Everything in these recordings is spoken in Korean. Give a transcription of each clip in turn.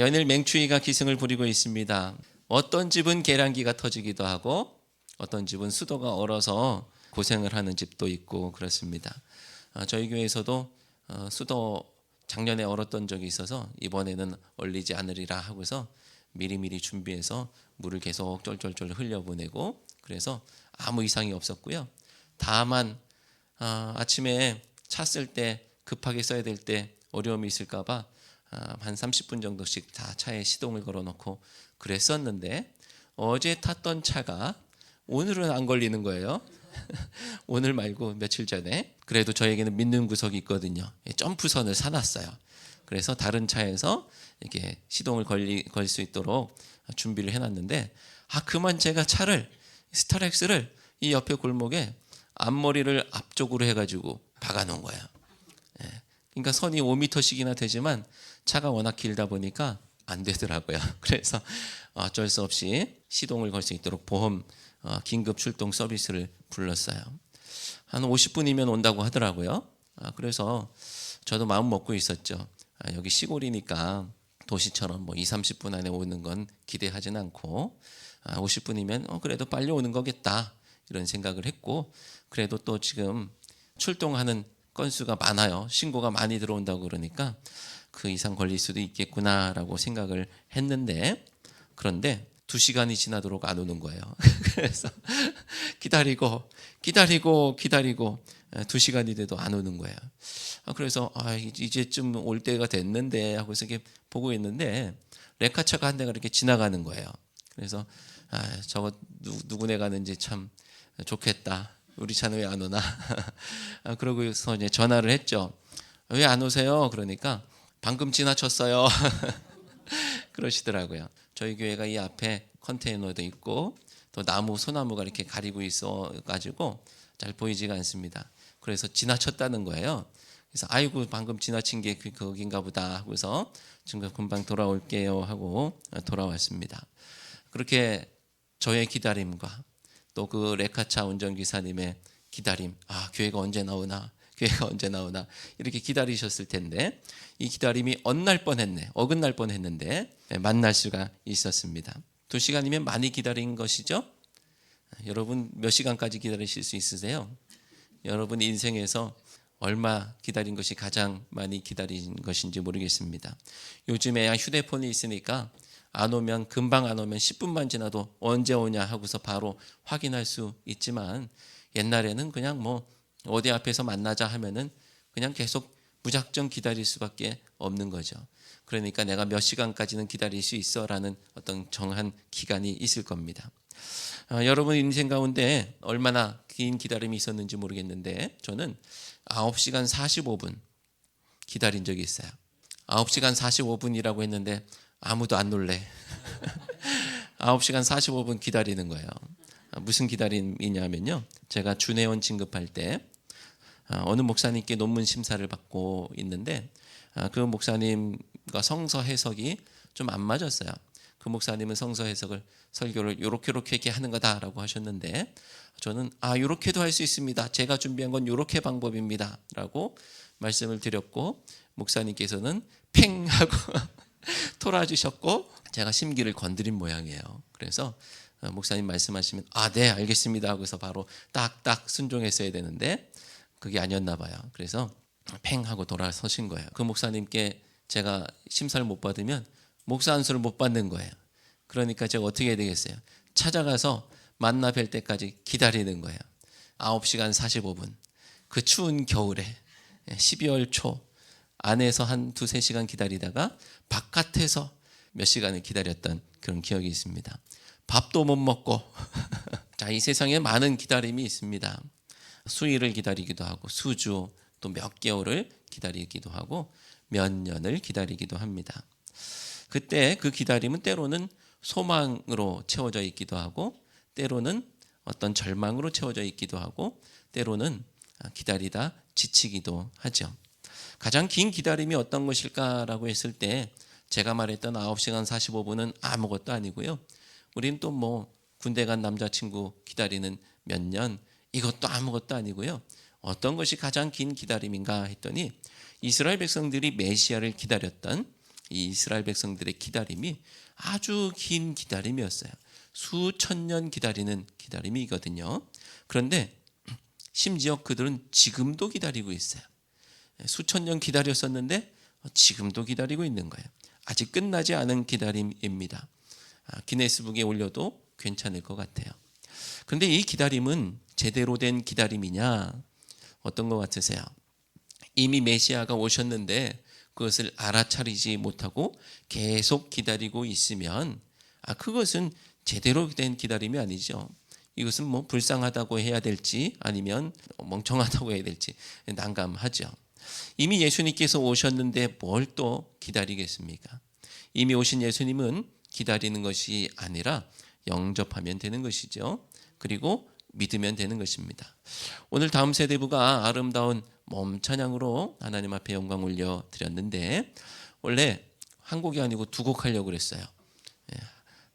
연일 맹추위가 기승을 부리고 있습니다. 어떤 집은 계량기가 터지기도 하고 어떤 집은 수도가 얼어서 고생을 하는 집도 있고 그렇습니다. 저희 교회에서도 수도 작년에 얼었던 적이 있어서 이번에는 얼리지 않으리라 하고서 미리미리 준비해서 물을 계속 쫄쫄쫄 흘려보내고 그래서 아무 이상이 없었고요. 다만 아침에 차 쓸 때 급하게 써야 될 때 어려움이 있을까 봐 한 30분 정도씩 다 차에 시동을 걸어놓고 그랬었는데 어제 탔던 차가 오늘은 안 걸리는 거예요. 오늘 말고 며칠 전에. 그래도 저에게는 믿는 구석이 있거든요. 점프선을 사놨어요. 그래서 다른 차에서 이렇게 시동을 걸 수 있도록 준비를 해놨는데 그만 제가 차를 스타렉스를 이 옆에 골목에 앞머리를 앞쪽으로 해가지고 박아놓은 거예요. 그러니까 선이 5m씩이나 되지만 차가 워낙 길다 보니까 안 되더라고요. 그래서 어쩔 수 없이 시동을 걸 수 있도록 보험 긴급 출동 서비스를 불렀어요. 한 50분이면 온다고 하더라고요. 그래서 저도 마음 먹고 있었죠. 여기 시골이니까 도시처럼 뭐 2-30분 안에 오는 건 기대하진 않고 50분이면 그래도 빨리 오는 거겠다 이런 생각을 했고 그래도 또 지금 출동하는 건수가 많아요. 신고가 많이 들어온다고 그러니까 그 이상 걸릴 수도 있겠구나라고 생각을 했는데 그런데 2시간이 지나도록 안 오는 거예요. 그래서 기다리고 2시간이 돼도 안 오는 거예요. 그래서 이제쯤 올 때가 됐는데 하고서 이렇게 보고 있는데 레카차가 한 대가 이렇게 지나가는 거예요. 그래서 저거 누구네 가는지 참 좋겠다. 우리 차는 왜 안 오나? 그러고서 이제 전화를 했죠. 왜 안 오세요? 그러니까 방금 지나쳤어요. 그러시더라고요. 저희 교회가 이 앞에 컨테이너도 있고 또 나무 소나무가 이렇게 가리고 있어 가지고 잘 보이지가 않습니다. 그래서 지나쳤다는 거예요. 그래서 아이고 방금 지나친 게 거긴가 보다 하고서 지금 금방 돌아올게요 하고 돌아왔습니다. 그렇게 저의 기다림과 또 그 레카차 운전기사님의 기다림, 교회가 언제 나오나 이렇게 기다리셨을 텐데 이 기다림이 어긋날 뻔했는데 만날 수가 있었습니다. 2시간이면 많이 기다린 것이죠. 여러분 몇 시간까지 기다리실 수 있으세요? 여러분 인생에서 얼마 기다린 것이 가장 많이 기다린 것인지 모르겠습니다. 요즘에야 휴대폰이 있으니까 금방 안 오면 10분만 지나도 언제 오냐 하고서 바로 확인할 수 있지만 옛날에는 그냥 뭐 어디 앞에서 만나자 하면은 그냥 계속 무작정 기다릴 수밖에 없는 거죠. 그러니까 내가 몇 시간까지는 기다릴 수 있어라는 어떤 정한 기간이 있을 겁니다. 여러분 인생 가운데 얼마나 긴 기다림이 있었는지 모르겠는데 저는 9시간 45분 기다린 적이 있어요. 9시간 45분이라고 했는데 아무도 안 놀래. 9시간 45분 기다리는 거예요. 무슨 기다림이냐면요. 제가 준회원 진급할 때 어느 목사님께 논문 심사를 받고 있는데 그 목사님과 성서 해석이 좀 안 맞았어요. 그 목사님은 성서 해석을 설교를 요렇게 하는 거다라고 하셨는데 저는 요렇게도 할 수 있습니다. 제가 준비한 건 요렇게 방법입니다. 라고 말씀을 드렸고 목사님께서는 팽 하고 돌아주셨고 제가 심기를 건드린 모양이에요. 그래서 목사님 말씀하시면 네 알겠습니다 하고서 바로 딱딱 순종했어야 되는데 그게 아니었나 봐요. 그래서 팽 하고 돌아서신 거예요. 그 목사님께 제가 심사를 못 받으면 목사 안수를 못 받는 거예요. 그러니까 제가 어떻게 해야 되겠어요? 찾아가서 만나 뵐 때까지 기다리는 거예요. 9시간 45분 그 추운 겨울에 12월 초 안에서 한 2-3시간 기다리다가 바깥에서 몇 시간을 기다렸던 그런 기억이 있습니다. 밥도 못 먹고 자, 이 세상에 많은 기다림이 있습니다. 수일을 기다리기도 하고 수주 또 몇 개월을 기다리기도 하고 몇 년을 기다리기도 합니다. 그때 그 기다림은 때로는 소망으로 채워져 있기도 하고 때로는 어떤 절망으로 채워져 있기도 하고 때로는 기다리다 지치기도 하죠. 가장 긴 기다림이 어떤 것일까라고 했을 때 제가 말했던 9시간 45분은 아무것도 아니고요. 우리는 또 뭐 군대 간 남자친구 기다리는 몇 년 이것도 아무것도 아니고요. 어떤 것이 가장 긴 기다림인가 했더니 이스라엘 백성들이 메시아를 기다렸던 이 이스라엘 백성들의 기다림이 아주 긴 기다림이었어요. 수천 년 기다리는 기다림이거든요. 그런데 심지어 그들은 지금도 기다리고 있어요. 수천 년 기다렸었는데 지금도 기다리고 있는 거예요. 아직 끝나지 않은 기다림입니다. 기네스북에 올려도 괜찮을 것 같아요. 그런데 이 기다림은 제대로 된 기다림이냐? 어떤 것 같으세요? 이미 메시아가 오셨는데 그것을 알아차리지 못하고 계속 기다리고 있으면 그것은 제대로 된 기다림이 아니죠. 이것은 뭐 불쌍하다고 해야 될지 아니면 멍청하다고 해야 될지 난감하죠. 이미 예수님께서 오셨는데 뭘 또 기다리겠습니까? 이미 오신 예수님은 기다리는 것이 아니라 영접하면 되는 것이죠. 그리고 믿으면 되는 것입니다. 오늘 다음 세대부가 아름다운 몸 찬양으로 하나님 앞에 영광 올려 드렸는데 원래 한 곡이 아니고 두 곡 하려고 그랬어요.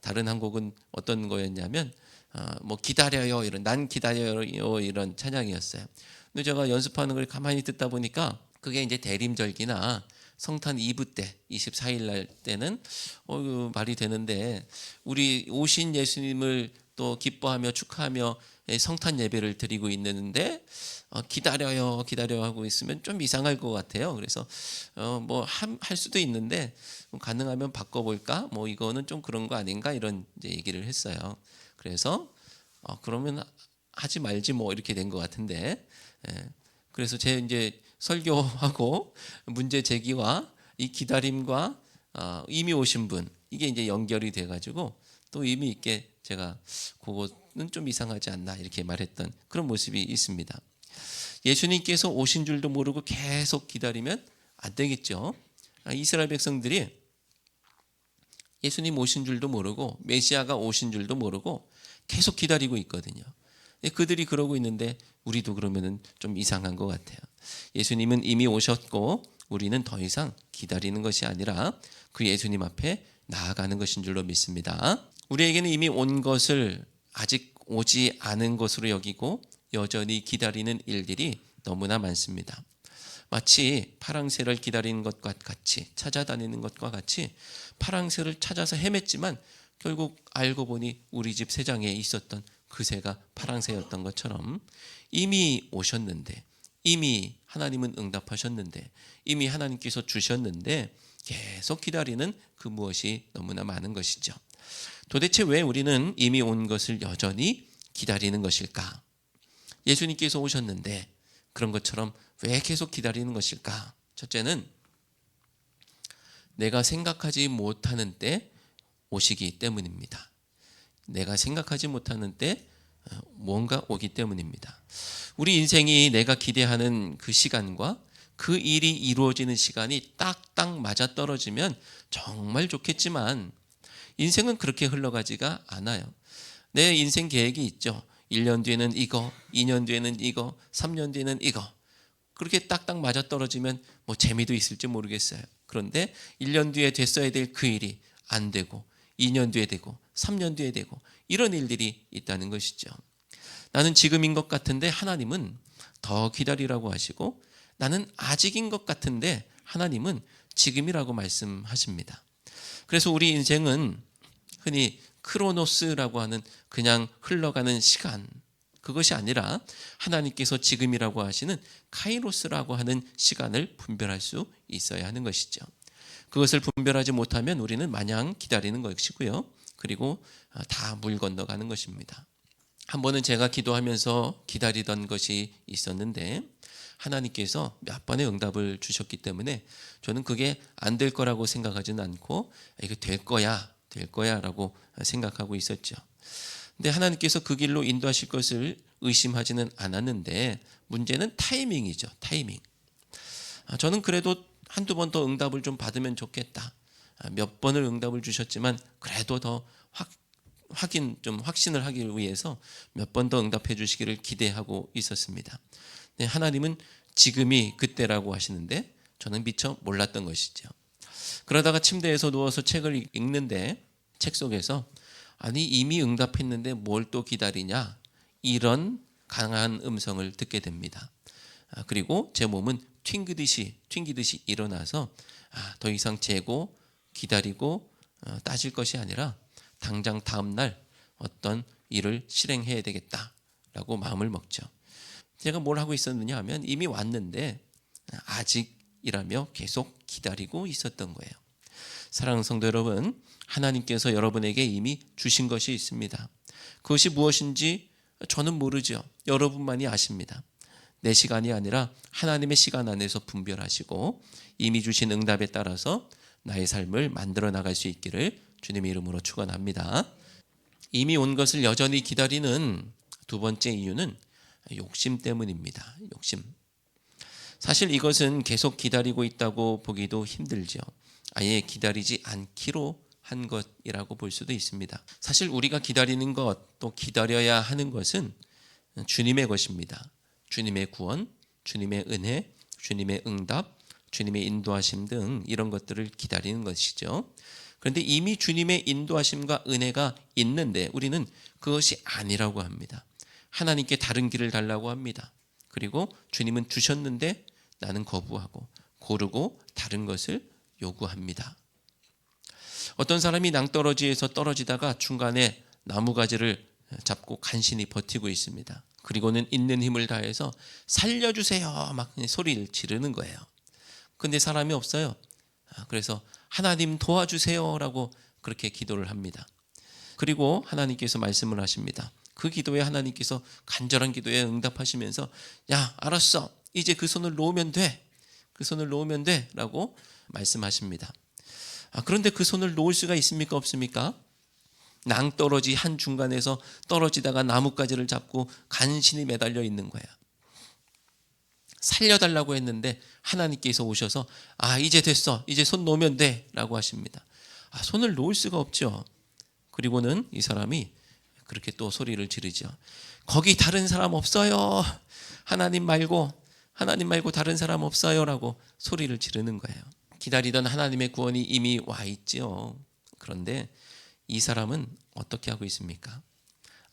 다른 한 곡은 어떤 거였냐면 뭐 기다려요 이런 난 기다려요 이런 찬양이었어요. 근데 제가 연습하는 걸 가만히 듣다 보니까 그게 이제 대림절기나 성탄 2부 때 24일 날 때는 말이 되는데 우리 오신 예수님을 또 기뻐하며 축하하며 성탄 예배를 드리고 있는데 기다려요 하고 있으면 좀 이상할 것 같아요. 그래서 뭐 할 수도 있는데 가능하면 바꿔볼까? 뭐 이거는 좀 그런 거 아닌가 이런 이제 얘기를 했어요. 그래서 그러면 하지 말지 뭐 이렇게 된 것 같은데 그래서 제 이제 설교하고 문제 제기와 이 기다림과 이미 오신 분 이게 이제 연결이 돼가지고 또 의미 있게 제가 그거는 좀 이상하지 않나 이렇게 말했던 그런 모습이 있습니다. 예수님께서 오신 줄도 모르고 계속 기다리면 안 되겠죠. 이스라엘 백성들이 예수님 오신 줄도 모르고 메시아가 오신 줄도 모르고 계속 기다리고 있거든요. 그들이 그러고 있는데 우리도 그러면은 좀 이상한 것 같아요. 예수님은 이미 오셨고 우리는 더 이상 기다리는 것이 아니라 그 예수님 앞에 나아가는 것인 줄로 믿습니다. 우리에게는 이미 온 것을 아직 오지 않은 것으로 여기고 여전히 기다리는 일들이 너무나 많습니다. 마치 파랑새를 기다리는 것과 같이 찾아다니는 것과 같이 파랑새를 찾아서 헤맸지만 결국 알고 보니 우리 집 새장에 있었던 그 새가 파랑새였던 것처럼 이미 오셨는데 이미 하나님은 응답하셨는데 이미 하나님께서 주셨는데 계속 기다리는 그 무엇이 너무나 많은 것이죠. 도대체 왜 우리는 이미 온 것을 여전히 기다리는 것일까? 예수님께서 오셨는데 그런 것처럼 왜 계속 기다리는 것일까? 첫째는 내가 생각하지 못하는 때 오시기 때문입니다. 내가 생각하지 못하는 때 뭔가 오기 때문입니다. 우리 인생이 내가 기대하는 그 시간과 그 일이 이루어지는 시간이 딱딱 맞아떨어지면 정말 좋겠지만 인생은 그렇게 흘러가지가 않아요. 내 인생 계획이 있죠. 1년 뒤에는 이거, 2년 뒤에는 이거, 3년 뒤에는 이거. 그렇게 딱딱 맞아떨어지면 뭐 재미도 있을지 모르겠어요. 그런데 1년 뒤에 됐어야 될 그 일이 안 되고 2년 뒤에 되고 3년 뒤에 되고 이런 일들이 있다는 것이죠. 나는 지금인 것 같은데 하나님은 더 기다리라고 하시고 나는 아직인 것 같은데 하나님은 지금이라고 말씀하십니다. 그래서 우리 인생은 흔히 크로노스라고 하는 그냥 흘러가는 시간 그것이 아니라 하나님께서 지금이라고 하시는 카이로스라고 하는 시간을 분별할 수 있어야 하는 것이죠. 그것을 분별하지 못하면 우리는 마냥 기다리는 것이고요. 그리고 다 물 건너가는 것입니다. 한 번은 제가 기도하면서 기다리던 것이 있었는데 하나님께서 몇 번의 응답을 주셨기 때문에 저는 그게 안 될 거라고 생각하지는 않고 이거 될 거야 라고 생각하고 있었죠. 근데 하나님께서 그 길로 인도하실 것을 의심하지는 않았는데 문제는 타이밍이죠. 타이밍. 저는 그래도 한두 번 더 응답을 좀 받으면 좋겠다. 몇 번을 응답을 주셨지만 그래도 더 확신을 하기 위해서 몇 번 더 응답해 주시기를 기대하고 있었습니다. 하나님은 지금이 그때라고 하시는데 저는 미처 몰랐던 것이죠. 그러다가 침대에서 누워서 책을 읽는데 책 속에서 아니 이미 응답했는데 뭘 또 기다리냐 이런 강한 음성을 듣게 됩니다. 그리고 제 몸은 튕기듯이 일어나서 더 이상 재고 기다리고 따질 것이 아니라 당장 다음 날 어떤 일을 실행해야 되겠다라고 마음을 먹죠. 제가 뭘 하고 있었느냐 하면 이미 왔는데 아직이라며 계속 기다리고 있었던 거예요. 사랑하는 성도 여러분, 하나님께서 여러분에게 이미 주신 것이 있습니다. 그것이 무엇인지 저는 모르죠. 여러분만이 아십니다. 내 시간이 아니라 하나님의 시간 안에서 분별하시고 이미 주신 응답에 따라서 나의 삶을 만들어 나갈 수 있기를 주님의 이름으로 축원합니다. 이미 온 것을 여전히 기다리는 두 번째 이유는 욕심 때문입니다. 욕심. 사실 이것은 계속 기다리고 있다고 보기도 힘들죠. 아예 기다리지 않기로 한 것이라고 볼 수도 있습니다. 사실 우리가 기다리는 것, 또 기다려야 하는 것은 주님의 것입니다. 주님의 구원, 주님의 은혜, 주님의 응답, 주님의 인도하심 등 이런 것들을 기다리는 것이죠. 그런데 이미 주님의 인도하심과 은혜가 있는데 우리는 그것이 아니라고 합니다. 하나님께 다른 길을 달라고 합니다. 그리고 주님은 주셨는데 나는 거부하고 고르고 다른 것을 요구합니다. 어떤 사람이 낭떠러지에서 떨어지다가 중간에 나무가지를 잡고 간신히 버티고 있습니다. 그리고는 있는 힘을 다해서 살려주세요 막 소리를 지르는 거예요. 근데 사람이 없어요. 그래서 하나님 도와주세요라고 그렇게 기도를 합니다. 그리고 하나님께서 말씀을 하십니다. 그 기도에 하나님께서 간절한 기도에 응답하시면서 야 알았어 이제 그 손을 놓으면 돼. 그 손을 놓으면 돼 라고 말씀하십니다. 그런데 그 손을 놓을 수가 있습니까 없습니까? 낭떠러지 한 중간에서 떨어지다가 나뭇가지를 잡고 간신히 매달려 있는 거야. 살려달라고 했는데 하나님께서 오셔서 이제 됐어 이제 손 놓으면 돼 라고 하십니다. 손을 놓을 수가 없죠. 그리고는 이 사람이 그렇게 또 소리를 지르죠. 거기 다른 사람 없어요. 하나님 말고 다른 사람 없어요 라고 소리를 지르는 거예요. 기다리던 하나님의 구원이 이미 와 있죠. 그런데 이 사람은 어떻게 하고 있습니까?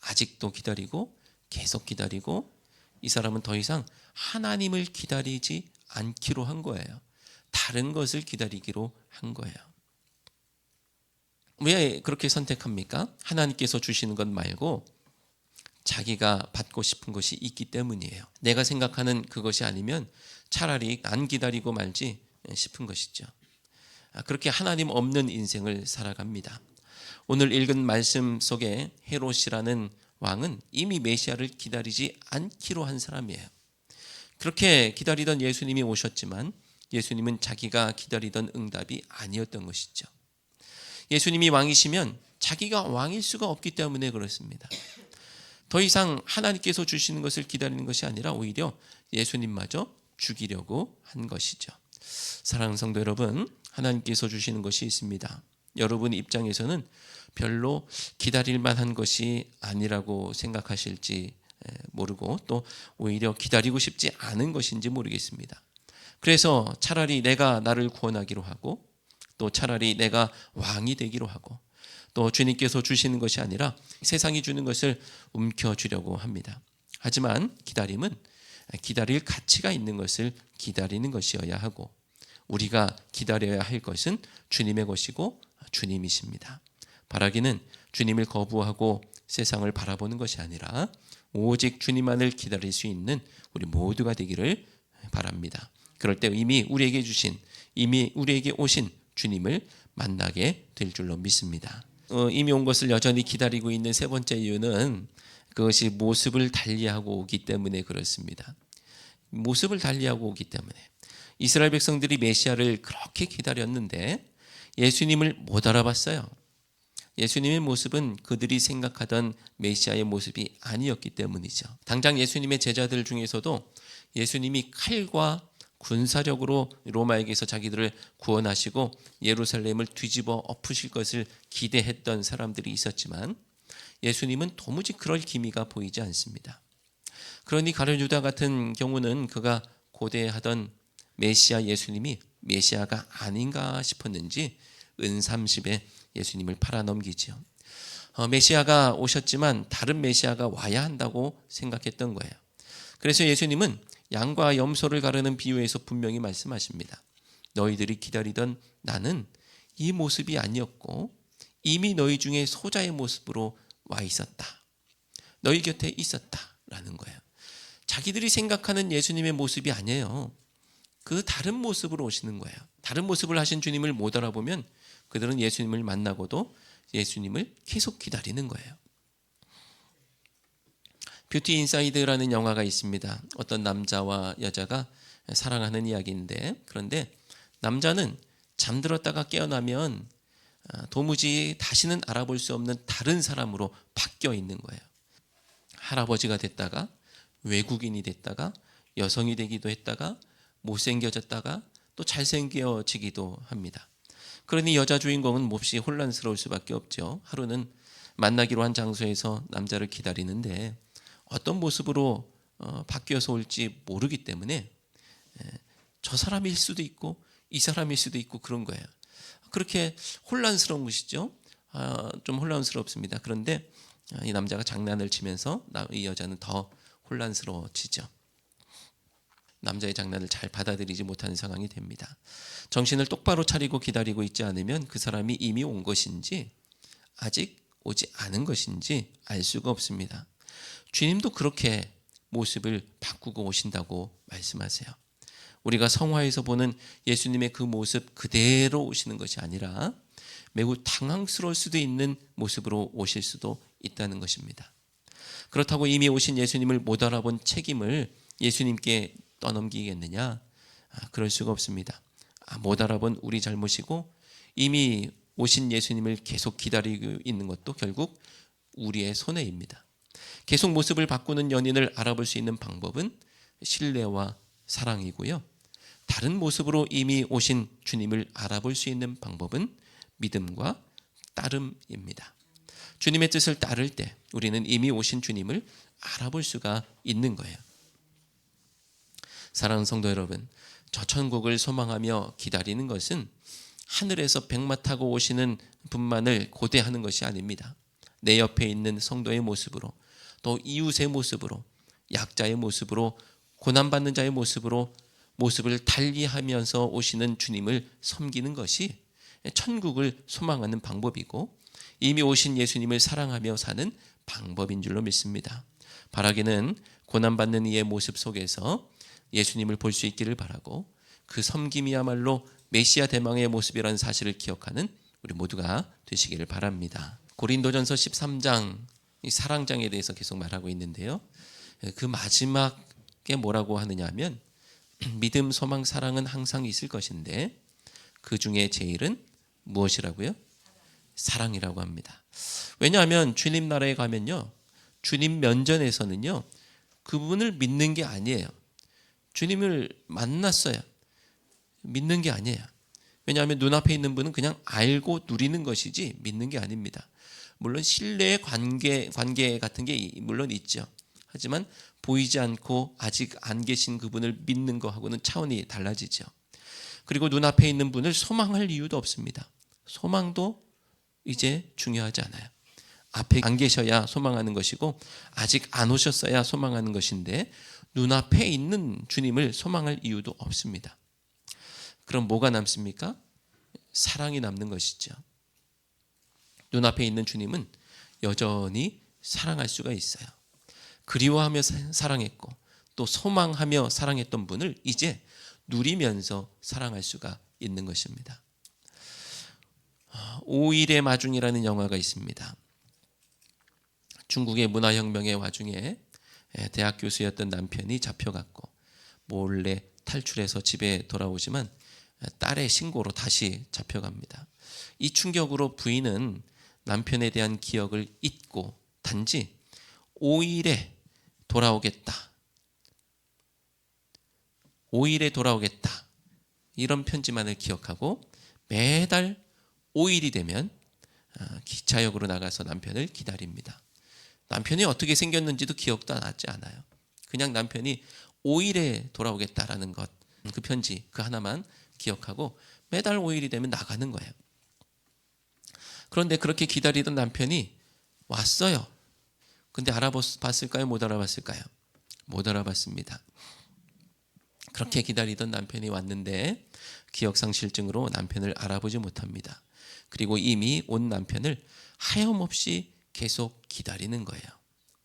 아직도 기다리고 계속 기다리고 이 사람은 더 이상 하나님을 기다리지 않기로 한 거예요. 다른 것을 기다리기로 한 거예요. 왜 그렇게 선택합니까? 하나님께서 주시는 것 말고 자기가 받고 싶은 것이 있기 때문이에요. 내가 생각하는 그것이 아니면 차라리 안 기다리고 말지 싶은 것이죠. 그렇게 하나님 없는 인생을 살아갑니다. 오늘 읽은 말씀 속에 헤롯이라는 왕은 이미 메시아를 기다리지 않기로 한 사람이에요. 그렇게 기다리던 예수님이 오셨지만 예수님은 자기가 기다리던 응답이 아니었던 것이죠. 예수님이 왕이시면 자기가 왕일 수가 없기 때문에 그렇습니다. 더 이상 하나님께서 주시는 것을 기다리는 것이 아니라 오히려 예수님마저 죽이려고 한 것이죠. 사랑하는 성도 여러분, 하나님께서 주시는 것이 있습니다. 여러분 입장에서는 별로 기다릴 만한 것이 아니라고 생각하실지 모르고 또 오히려 기다리고 싶지 않은 것인지 모르겠습니다. 그래서 차라리 내가 나를 구원하기로 하고 또 차라리 내가 왕이 되기로 하고 또 주님께서 주시는 것이 아니라 세상이 주는 것을 움켜쥐려고 합니다. 하지만 기다림은 기다릴 가치가 있는 것을 기다리는 것이어야 하고 우리가 기다려야 할 것은 주님의 것이고 주님이십니다. 바라기는 주님을 거부하고 세상을 바라보는 것이 아니라 오직 주님만을 기다릴 수 있는 우리 모두가 되기를 바랍니다. 그럴 때 이미 우리에게 오신 주님을 만나게 될 줄로 믿습니다. 이미 온 것을 여전히 기다리고 있는 세 번째 이유는 그것이 모습을 달리하고 오기 때문에 그렇습니다. 모습을 달리하고 오기 때문에 이스라엘 백성들이 메시아를 그렇게 기다렸는데 예수님을 못 알아봤어요. 예수님의 모습은 그들이 생각하던 메시아의 모습이 아니었기 때문이죠. 당장 예수님의 제자들 중에서도 예수님이 칼과 군사력으로 로마에게서 자기들을 구원하시고 예루살렘을 뒤집어 엎으실 것을 기대했던 사람들이 있었지만 예수님은 도무지 그럴 기미가 보이지 않습니다. 그러니 가룟 유다 같은 경우는 그가 고대하던 메시아 예수님이 메시아가 아닌가 싶었는지 은삼십에 예수님을 팔아넘기죠. 메시아가 오셨지만 다른 메시아가 와야 한다고 생각했던 거예요. 그래서 예수님은 양과 염소를 가르는 비유에서 분명히 말씀하십니다. 너희들이 기다리던 나는 이 모습이 아니었고 이미 너희 중에 소자의 모습으로 와 있었다. 너희 곁에 있었다라는 거예요. 자기들이 생각하는 예수님의 모습이 아니에요. 그 다른 모습으로 오시는 거예요. 다른 모습을 하신 주님을 못 알아보면 그들은 예수님을 만나고도 예수님을 계속 기다리는 거예요. 뷰티 인사이드라는 영화가 있습니다. 어떤 남자와 여자가 사랑하는 이야기인데, 그런데 남자는 잠들었다가 깨어나면 도무지 다시는 알아볼 수 없는 다른 사람으로 바뀌어 있는 거예요. 할아버지가 됐다가 외국인이 됐다가 여성이 되기도 했다가 못생겨졌다가 또 잘생겨지기도 합니다. 그러니 여자 주인공은 몹시 혼란스러울 수밖에 없죠. 하루는 만나기로 한 장소에서 남자를 기다리는데 어떤 모습으로 바뀌어서 올지 모르기 때문에 저 사람일 수도 있고 이 사람일 수도 있고 그런 거예요. 그렇게 혼란스러운 것이죠. 좀 혼란스럽습니다. 그런데 이 남자가 장난을 치면서 이 여자는 더 혼란스러워지죠. 남자의 장난을 잘 받아들이지 못하는 상황이 됩니다. 정신을 똑바로 차리고 기다리고 있지 않으면 그 사람이 이미 온 것인지 아직 오지 않은 것인지 알 수가 없습니다. 주님도 그렇게 모습을 바꾸고 오신다고 말씀하세요. 우리가 성화에서 보는 예수님의 그 모습 그대로 오시는 것이 아니라 매우 당황스러울 수도 있는 모습으로 오실 수도 있다는 것입니다. 그렇다고 이미 오신 예수님을 못 알아본 책임을 예수님께 떠넘기겠느냐? 그럴 수가 없습니다. 못 알아본 우리 잘못이고 이미 오신 예수님을 계속 기다리고 있는 것도 결국 우리의 손해입니다. 계속 모습을 바꾸는 연인을 알아볼 수 있는 방법은 신뢰와 사랑이고요. 다른 모습으로 이미 오신 주님을 알아볼 수 있는 방법은 믿음과 따름입니다. 주님의 뜻을 따를 때 우리는 이미 오신 주님을 알아볼 수가 있는 거예요. 사랑하는 성도 여러분, 저 천국을 소망하며 기다리는 것은 하늘에서 백마 타고 오시는 분만을 고대하는 것이 아닙니다. 내 옆에 있는 성도의 모습으로, 또 이웃의 모습으로, 약자의 모습으로, 고난받는 자의 모습으로 모습을 달리하면서 오시는 주님을 섬기는 것이 천국을 소망하는 방법이고 이미 오신 예수님을 사랑하며 사는 방법인 줄로 믿습니다. 바라기는 고난받는 이의 모습 속에서 예수님을 볼 수 있기를 바라고 그 섬김이야말로 메시아 대망의 모습이라는 사실을 기억하는 우리 모두가 되시기를 바랍니다. 고린도전서 13장 이 사랑장에 대해서 계속 말하고 있는데요. 그 마지막에 뭐라고 하느냐 하면 믿음, 소망, 사랑은 항상 있을 것인데 그 중에 제일은 무엇이라고요? 사랑이라고 합니다. 왜냐하면 주님 나라에 가면요, 주님 면전에서는요 그분을 믿는 게 아니에요. 주님을 만났어야 믿는 게 아니에요. 왜냐하면 눈앞에 있는 분은 그냥 알고 누리는 것이지 믿는 게 아닙니다. 물론 신뢰의 관계 같은 게 물론 있죠. 하지만 보이지 않고 아직 안 계신 그분을 믿는 거하고는 차원이 달라지죠. 그리고 눈앞에 있는 분을 소망할 이유도 없습니다. 소망도 이제 중요하지 않아요. 앞에 안 계셔야 소망하는 것이고 아직 안 오셨어야 소망하는 것인데 눈앞에 있는 주님을 소망할 이유도 없습니다. 그럼 뭐가 남습니까? 사랑이 남는 것이죠. 눈앞에 있는 주님은 여전히 사랑할 수가 있어요. 그리워하며 사랑했고 또 소망하며 사랑했던 분을 이제 누리면서 사랑할 수가 있는 것입니다. 5일의 마중이라는 영화가 있습니다. 중국의 문화혁명의 와중에 대학 교수였던 남편이 잡혀갔고 몰래 탈출해서 집에 돌아오지만 딸의 신고로 다시 잡혀갑니다. 이 충격으로 부인은 남편에 대한 기억을 잊고 단지 5일에 돌아오겠다. 5일에 돌아오겠다. 이런 편지만을 기억하고 매달 5일이 되면 기차역으로 나가서 남편을 기다립니다. 남편이 어떻게 생겼는지도 기억도 나지 않아요. 그냥 남편이 5일에 돌아오겠다라는 것, 그 편지 그 하나만 기억하고 매달 5일이 되면 나가는 거예요. 그런데 그렇게 기다리던 남편이 왔어요. 근데 알아봤을까요? 못 알아봤을까요? 못 알아봤습니다. 그렇게 기다리던 남편이 왔는데 기억상실증으로 남편을 알아보지 못합니다. 그리고 이미 온 남편을 하염없이 계속 기다리는 거예요.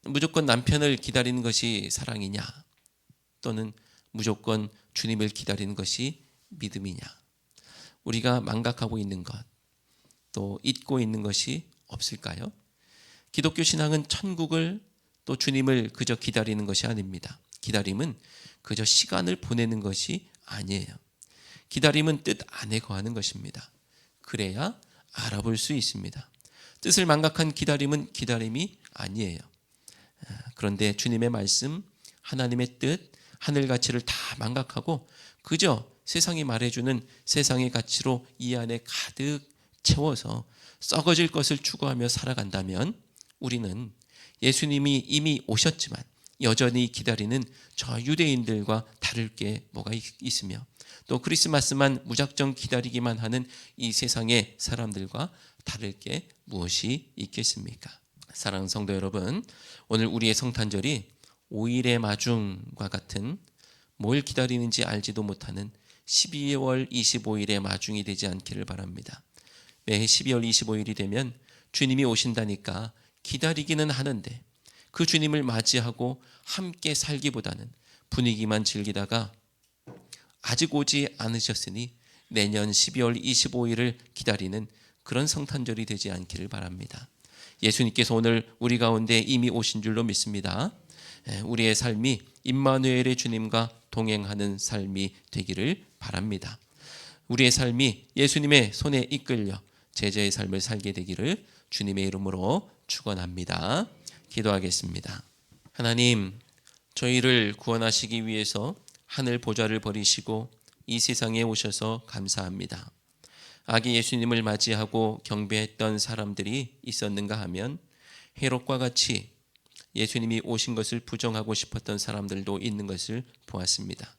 무조건 남편을 기다리는 것이 사랑이냐, 또는 무조건 주님을 기다리는 것이 믿음이냐. 우리가 망각하고 있는 것, 또 잊고 있는 것이 없을까요? 기독교 신앙은 천국을 또 주님을 그저 기다리는 것이 아닙니다. 기다림은 그저 시간을 보내는 것이 아니에요. 기다림은 뜻 안에 거하는 것입니다. 그래야 알아볼 수 있습니다. 뜻을 망각한 기다림은 기다림이 아니에요. 그런데 주님의 말씀, 하나님의 뜻, 하늘 가치를 다 망각하고 그저 세상이 말해주는 세상의 가치로 이 안에 가득 채워서 썩어질 것을 추구하며 살아간다면 우리는 예수님이 이미 오셨지만 여전히 기다리는 저 유대인들과 다를 게 뭐가 있으며, 또 크리스마스만 무작정 기다리기만 하는 이 세상의 사람들과 다를 게 무엇이 있겠습니까? 사랑하는 성도 여러분, 오늘 우리의 성탄절이 5일의 마중과 같은 뭘 기다리는지 알지도 못하는 12월 25일의 마중이 되지 않기를 바랍니다. 매해 12월 25일이 되면 주님이 오신다니까 기다리기는 하는데 그 주님을 맞이하고 함께 살기보다는 분위기만 즐기다가 아직 오지 않으셨으니 내년 12월 25일을 기다리는 그런 성탄절이 되지 않기를 바랍니다. 예수님께서 오늘 우리 가운데 이미 오신 줄로 믿습니다. 우리의 삶이 임마누엘의 주님과 동행하는 삶이 되기를 바랍니다. 우리의 삶이 예수님의 손에 이끌려 제자의 삶을 살게 되기를 주님의 이름으로 축원합니다. 기도하겠습니다. 하나님, 저희를 구원하시기 위해서 하늘 보좌를 버리시고 이 세상에 오셔서 감사합니다. 아기 예수님을 맞이하고 경배했던 사람들이 있었는가 하면 헤롯과 같이 예수님이 오신 것을 부정하고 싶었던 사람들도 있는 것을 보았습니다.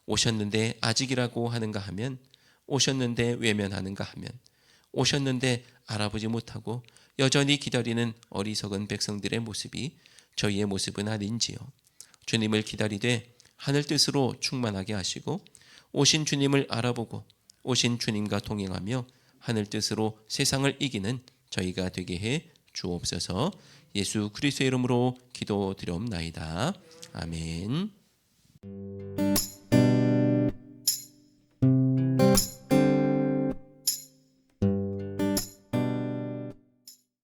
오셨는데 아직이라고 하는가 하면, 오셨는데 외면하는가 하면, 오셨는데 알아보지 못하고 여전히 기다리는 어리석은 백성들의 모습이 저희의 모습은 아닌지요. 주님을 기다리되 하늘 뜻으로 충만하게 하시고 오신 주님을 알아보고 오신 주님과 동행하며 하늘 뜻으로 세상을 이기는 저희가 되게 해 주옵소서. 예수 그리스도의 이름으로 기도드리옵나이다. 아멘.